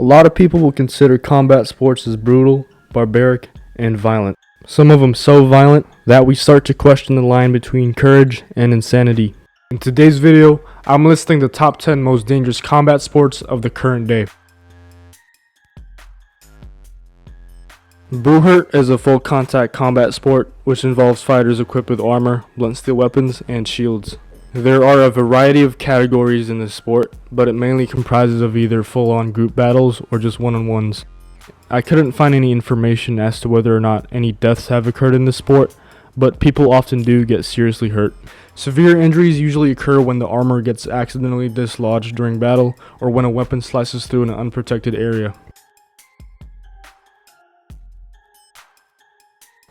A lot of people will consider combat sports as brutal, barbaric, and violent. Some of them so violent that we start to question the line between courage and insanity. In today's video, I'm listing the top 10 most dangerous combat sports of the current day. Buhurt is a full contact combat sport which involves fighters equipped with armor, blunt steel weapons, and shields. There are a variety of categories in this sport, but it mainly comprises of either full-on group battles or just one-on-ones. I couldn't find any information as to whether or not any deaths have occurred in this sport, but people often do get seriously hurt. Severe injuries usually occur when the armor gets accidentally dislodged during battle or when a weapon slices through an unprotected area.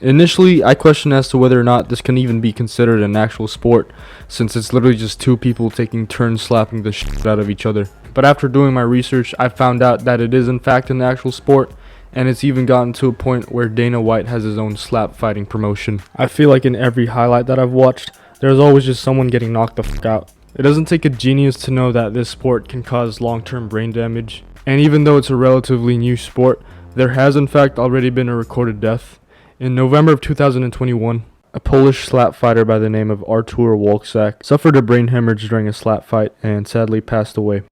Initially, I questioned as to whether or not this can even be considered an actual sport, since it's literally just two people taking turns slapping the shit out of each other. But after doing my research, I found out that it is in fact an actual sport, and it's even gotten to a point where Dana White has his own slap fighting promotion. I feel like in every highlight that I've watched, there's always just someone getting knocked the fuck out. It doesn't take a genius to know that this sport can cause long-term brain damage, and even though it's a relatively new sport, there has in fact already been a recorded death. In November of 2021, a Polish slap fighter by the name of Artur Wolczak suffered a brain hemorrhage during a slap fight and sadly passed away.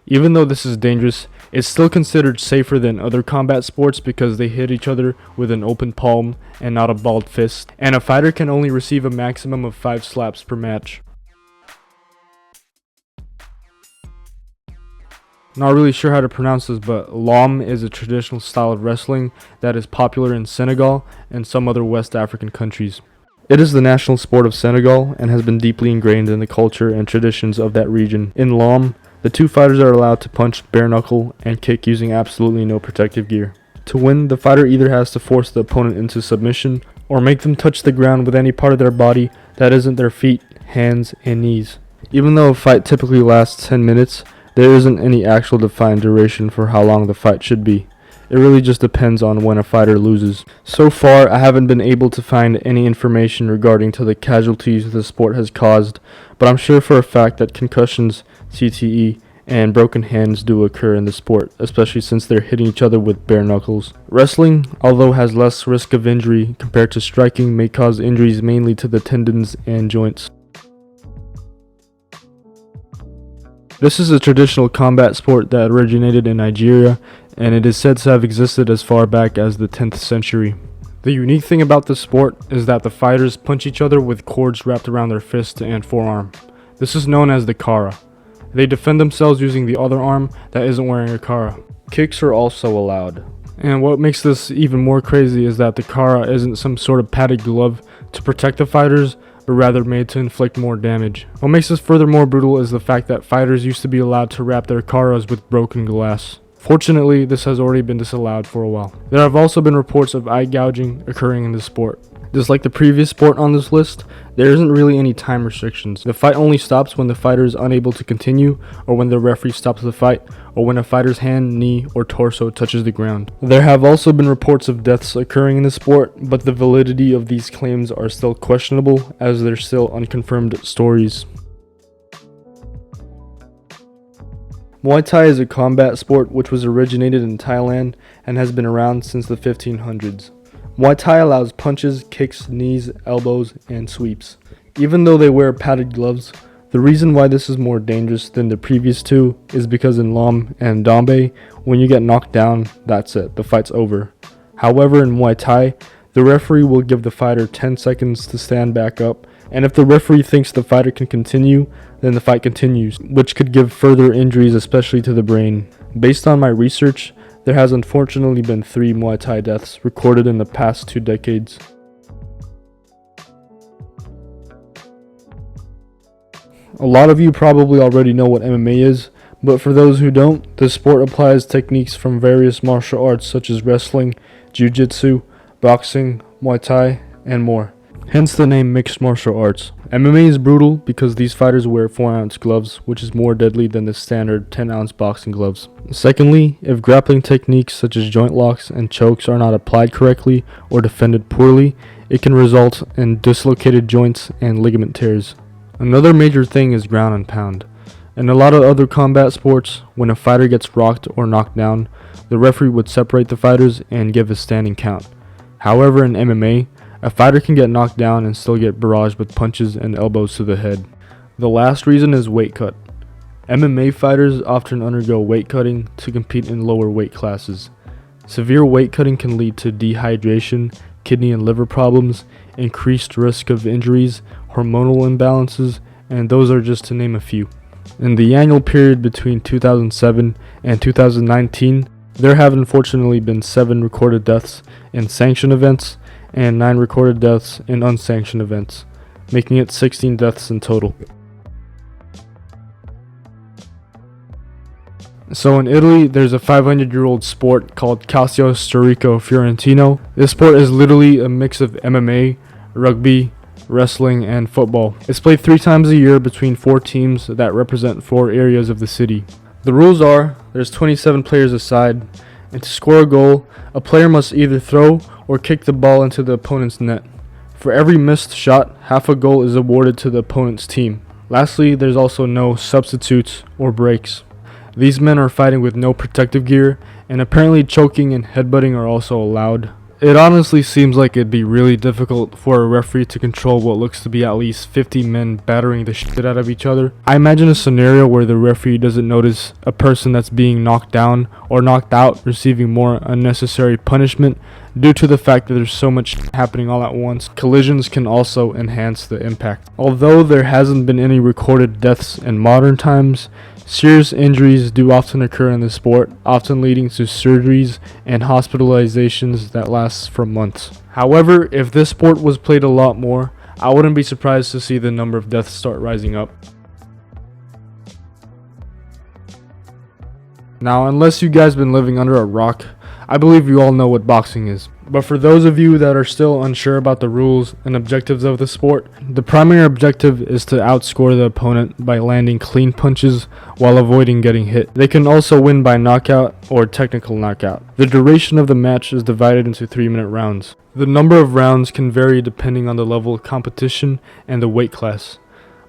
Even though this is dangerous, it's still considered safer than other combat sports because they hit each other with an open palm and not a balled fist, and a fighter can only receive a maximum of 5 slaps per match. Not really sure how to pronounce this, but Laamb is a traditional style of wrestling that is popular in Senegal and some other West African countries. It is the national sport of Senegal and has been deeply ingrained in the culture and traditions of that region. In Laamb, the two fighters are allowed to punch, bare knuckle, and kick using absolutely no protective gear. To win, the fighter either has to force the opponent into submission or make them touch the ground with any part of their body that isn't their feet, hands, and knees. Even though a fight typically lasts 10 minutes, there isn't any actual defined duration for how long the fight should be. It really just depends on when a fighter loses. So far, I haven't been able to find any information regarding to the casualties the sport has caused, but I'm sure for a fact that concussions, CTE, and broken hands do occur in the sport, especially since they're hitting each other with bare knuckles. Wrestling, although has less risk of injury compared to striking, may cause injuries mainly to the tendons and joints. This is a traditional combat sport that originated in Nigeria, and it is said to have existed as far back as the 10th century. The unique thing about this sport is that the fighters punch each other with cords wrapped around their fist and forearm. This is known as the kara. They defend themselves using the other arm that isn't wearing a kara. Kicks are also allowed. And what makes this even more crazy is that the kara isn't some sort of padded glove to protect the fighters, but rather made to inflict more damage. What makes this further more brutal is the fact that fighters used to be allowed to wrap their karas with broken glass. Fortunately, this has already been disallowed for a while. There have also been reports of eye gouging occurring in this sport. Just like the previous sport on this list, there isn't really any time restrictions. The fight only stops when the fighter is unable to continue, or when the referee stops the fight, or when a fighter's hand, knee, or torso touches the ground. There have also been reports of deaths occurring in the sport, but the validity of these claims are still questionable as they're still unconfirmed stories. Muay Thai is a combat sport which was originated in Thailand and has been around since the 1500s. Muay Thai allows punches, kicks, knees, elbows, and sweeps. Even though they wear padded gloves, the reason why this is more dangerous than the previous two is because in Laamb and Dambe, when you get knocked down, that's it, the fight's over. However, in Muay Thai, the referee will give the fighter 10 seconds to stand back up, and if the referee thinks the fighter can continue, then the fight continues, which could give further injuries, especially to the brain. Based on my research, there has unfortunately been 3 Muay Thai deaths recorded in the past 2 decades. A lot of you probably already know what MMA is, but for those who don't, the sport applies techniques from various martial arts such as wrestling, jiu-jitsu, boxing, Muay Thai, and more. Hence the name mixed martial arts. MMA is brutal because these fighters wear 4-ounce gloves, which is more deadly than the standard 10-ounce boxing gloves. Secondly, if grappling techniques such as joint locks and chokes are not applied correctly or defended poorly, it can result in dislocated joints and ligament tears. Another major thing is ground and pound. In a lot of other combat sports, when a fighter gets rocked or knocked down, the referee would separate the fighters and give a standing count. However, in MMA, a fighter can get knocked down and still get barraged with punches and elbows to the head. The last reason is weight cut. MMA fighters often undergo weight cutting to compete in lower weight classes. Severe weight cutting can lead to dehydration, kidney and liver problems, increased risk of injuries, hormonal imbalances, and those are just to name a few. In the annual period between 2007 and 2019, there have unfortunately been 7 recorded deaths in sanctioned events and 9 recorded deaths in unsanctioned events, making it 16 deaths in total. So in Italy, there's a 500-year-old sport called Calcio, Storico, Fiorentino. This sport is literally a mix of MMA, rugby, wrestling, and football. It's played 3 times a year between 4 teams that represent 4 areas of the city. The rules are, there's 27 players a side, and to score a goal, a player must either throw or kick the ball into the opponent's net. For every missed shot, half a goal is awarded to the opponent's team. Lastly, there's also no substitutes or breaks. These men are fighting with no protective gear, and apparently choking and headbutting are also allowed. It honestly seems like it'd be really difficult for a referee to control what looks to be at least 50 men battering the shit out of each other. I imagine a scenario where the referee doesn't notice a person that's being knocked down or knocked out receiving more unnecessary punishment due to the fact that there's so much happening all at once. Collisions can also enhance the impact. Although there hasn't been any recorded deaths in modern times, serious injuries do often occur in the sport, often leading to surgeries and hospitalizations that last for months. However, if this sport was played a lot more, I wouldn't be surprised to see the number of deaths start rising up. Now, unless you guys been living under a rock, I believe you all know what boxing is. But for those of you that are still unsure about the rules and objectives of the sport, the primary objective is to outscore the opponent by landing clean punches while avoiding getting hit. They can also win by knockout or technical knockout. The duration of the match is divided into 3-minute rounds. The number of rounds can vary depending on the level of competition and the weight class.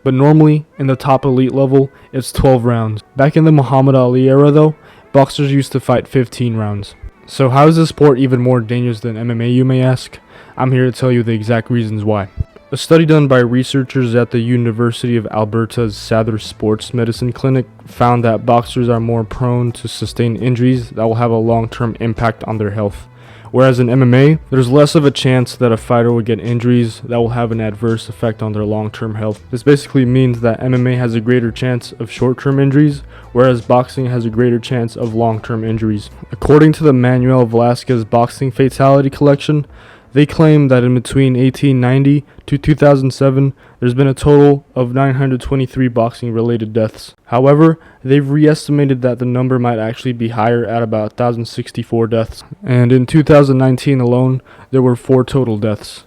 But normally, in the top elite level, it's 12 rounds. Back in the Muhammad Ali era though, boxers used to fight 15 rounds. So how is this sport even more dangerous than MMA, you may ask? I'm here to tell you the exact reasons why. A study done by researchers at the University of Alberta's Sather Sports Medicine Clinic found that boxers are more prone to sustain injuries that will have a long-term impact on their health. Whereas in MMA, there's less of a chance that a fighter will get injuries that will have an adverse effect on their long-term health. This basically means that MMA has a greater chance of short-term injuries, whereas boxing has a greater chance of long-term injuries. According to the Manuel Velasquez Boxing Fatality Collection, they claim that in between 1890 to 2007, there's been a total of 923 boxing-related deaths. However, they've re-estimated that the number might actually be higher at about 1,064 deaths. And in 2019 alone, there were 4 total deaths.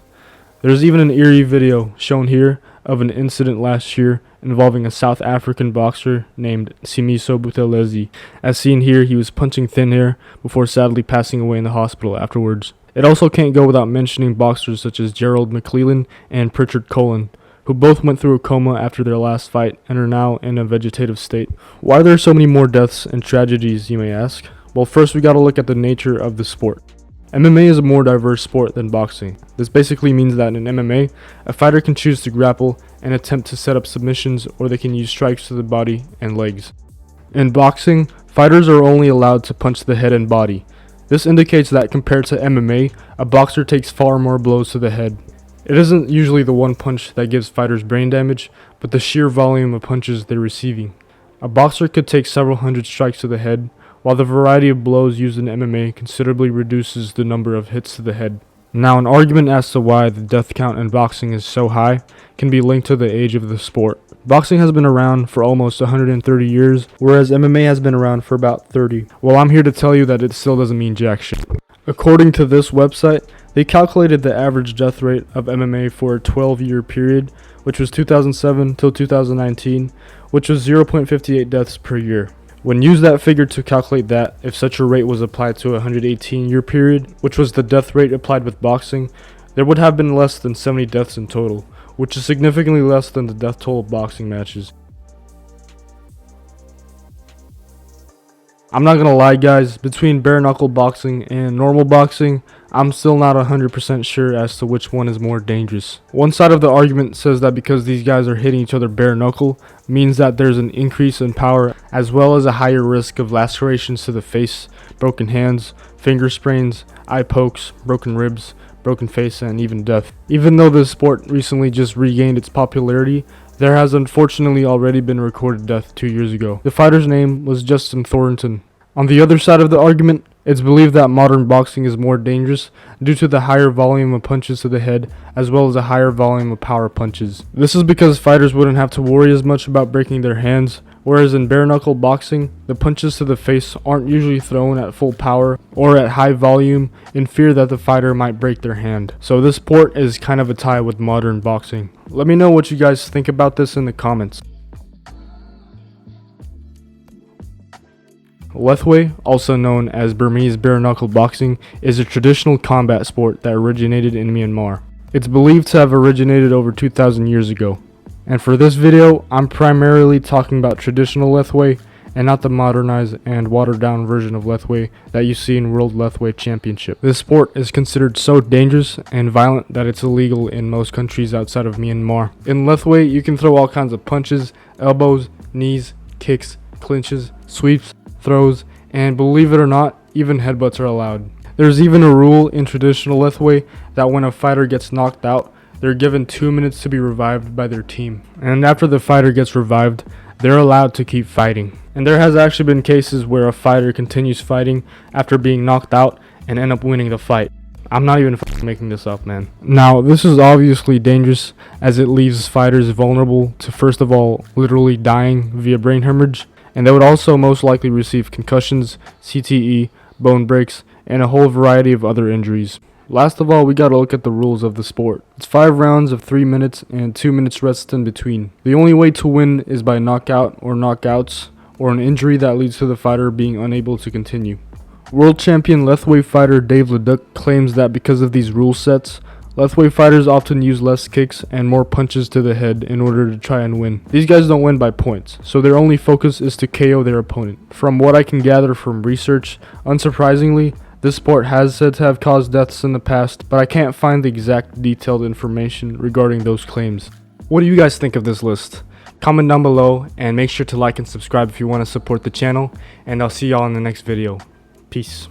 There's even an eerie video shown here of an incident last year involving a South African boxer named Simiso Buthelezi. As seen here, he was punching thin air before sadly passing away in the hospital afterwards. It also can't go without mentioning boxers such as Gerald McClellan and Pritchard Colin, who both went through a coma after their last fight and are now in a vegetative state. Why are there so many more deaths and tragedies, you may ask? Well, first we gotta look at the nature of the sport. MMA is a more diverse sport than boxing. This basically means that in MMA, a fighter can choose to grapple and attempt to set up submissions, or they can use strikes to the body and legs. In boxing, fighters are only allowed to punch the head and body. This indicates that compared to MMA, a boxer takes far more blows to the head. It isn't usually the one punch that gives fighters brain damage, but the sheer volume of punches they're receiving. A boxer could take several hundred strikes to the head, while the variety of blows used in MMA considerably reduces the number of hits to the head. Now, an argument as to why the death count in boxing is so high can be linked to the age of the sport. Boxing has been around for almost 130 years, whereas MMA has been around for about 30. Well, I'm here to tell you that it still doesn't mean jack shit. According to this website, they calculated the average death rate of MMA for a 12-year period, which was 2007 till 2019, which was 0.58 deaths per year. When used that figure to calculate that, if such a rate was applied to a 118-year period, which was the death rate applied with boxing, there would have been less than 70 deaths in total, which is significantly less than the death toll of boxing matches. I'm not gonna lie guys, between bare knuckle boxing and normal boxing, I'm still not 100% sure as to which one is more dangerous. One side of the argument says that because these guys are hitting each other bare knuckle means that there's an increase in power as well as a higher risk of lacerations to the face, broken hands, finger sprains, eye pokes, broken ribs, broken face, and even death. Even though this sport recently just regained its popularity, there has unfortunately already been a recorded death 2 years ago. The fighter's name was Justin Thornton. On the other side of the argument, it's believed that modern boxing is more dangerous due to the higher volume of punches to the head as well as a higher volume of power punches. This is because fighters wouldn't have to worry as much about breaking their hands, whereas in bare knuckle boxing, the punches to the face aren't usually thrown at full power or at high volume in fear that the fighter might break their hand. So this sport is kind of a tie with modern boxing. Let me know what you guys think about this in the comments. Lethwei, also known as Burmese bare knuckle boxing, is a traditional combat sport that originated in Myanmar. It's believed to have originated over 2,000 years ago. And for this video, I'm primarily talking about traditional Lethwei and not the modernized and watered down version of Lethwei that you see in World Lethwei Championship. This sport is considered so dangerous and violent that it's illegal in most countries outside of Myanmar. In Lethwei, you can throw all kinds of punches, elbows, knees, kicks, clinches, sweeps, throws, and believe it or not, even headbutts are allowed. There's even a rule in traditional Lethwei that when a fighter gets knocked out, they're given 2 minutes to be revived by their team. And after the fighter gets revived, they're allowed to keep fighting. And there has actually been cases where a fighter continues fighting after being knocked out and end up winning the fight. I'm not even making this up, man. Now, this is obviously dangerous as it leaves fighters vulnerable to, first of all, literally dying via brain hemorrhage, and they would also most likely receive concussions, CTE, bone breaks, and a whole variety of other injuries. Last of all, we gotta look at the rules of the sport. It's 5 rounds of 3 minutes and 2 minutes rest in between. The only way to win is by knockout or knockouts, or an injury that leads to the fighter being unable to continue. World champion Lethwei fighter Dave Leduc claims that because of these rule sets, Lethwei fighters often use less kicks and more punches to the head in order to try and win. These guys don't win by points, so their only focus is to KO their opponent. From what I can gather from research, unsurprisingly, this sport has said to have caused deaths in the past, but I can't find the exact detailed information regarding those claims. What do you guys think of this list? Comment down below and make sure to like and subscribe if you want to support the channel, and I'll see y'all in the next video. Peace.